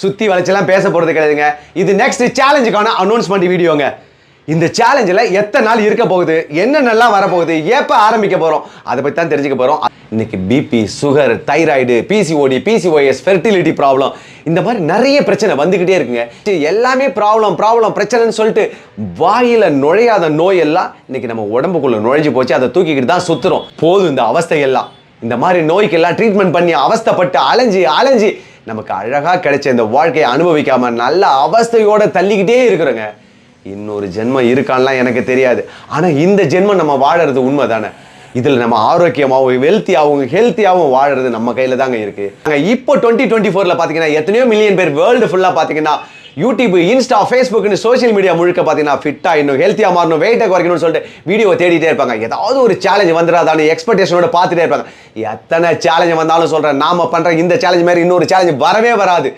சுற்றி வளைச்செல்லாம் பேச போகிறது கிடையாதுங்க. இது நெக்ஸ்ட் சேலஞ்சுக்கான அனௌன்ஸ்மெண்ட் வீடியோங்க. இந்த சேலஞ்சில் எத்தனை நாள் இருக்க போகுது, என்னென்னலாம் வரப்போகுது, எப்போ ஆரம்பிக்க போகிறோம், அதை பற்றி தான் தெரிஞ்சுக்க போகிறோம். இன்னைக்கு BP, sugar, thyroid, PCOD, PCOS, fertility problem, இந்த மாதிரி நிறைய பிரச்சனை வந்துக்கிட்டே இருக்குங்க. எல்லாமே ப்ராப்ளம் பிரச்சனைன்னு சொல்லிட்டு வாயில் நுழையாத நோய் எல்லாம் இன்னைக்கு நம்ம உடம்புக்குள்ளே நுழைஞ்சு போச்சு. அதை தூக்கிக்கிட்டு தான் சுற்றுறோம். போதும் இந்த அவஸ்தையெல்லாம். இந்த மாதிரி நோய்க்கெல்லாம் ட்ரீட்மெண்ட் பண்ணி அவஸ்தைப்பட்டு அலைஞ்சி நமக்கு அழகாக கிடைச்ச இந்த வாழ்க்கையை அனுபவிக்காம நல்ல அவஸ்தையோடு தள்ளிக்கிட்டே இருக்கிறோங்க. இன்னொரு ஜென்மம் இருக்கான்லாம் எனக்கு தெரியாது. ஆனால் இந்த ஜென்மம் நம்ம வாழறது உண்மை தானே. இதில் நம்ம ஆரோக்கியமாகவும் ஹெல்த்தியாகவும் வாழறது நம்ம கையில் தாங்க இருக்குது. இப்போ 2024 பார்த்தீங்கன்னா எத்தனையோ மில்லியன் பேர் வேர்ல்டு ஃபுல்லாக பார்த்தீங்கன்னா யூடியூப், இன்ஸ்டா, ஃபேஸ்புக்னு சோஷியல் மீடியா முழுக்க பார்த்தீங்கன்னா ஃபிட்டாக இன்னும் ஹெல்த்தியாக மாறணும், வெயிட்டை குறைக்கணும்னு சொல்லிட்டு வீடியோவை தேடிட்டே இருப்பாங்க. ஏதாவது ஒரு சேலஞ்ச் வந்துடாதான்னு எக்ஸ்பெக்டேஷனோட பார்த்துட்டே இருப்பாங்க. எத்தனை சேலஞ்ச் வந்தாலும் சொல்கிறேன், நாம் பண்ணுற இந்த சேலஞ்ச் மாதிரி இன்னொரு சேலஞ்ச் வரவே வராது.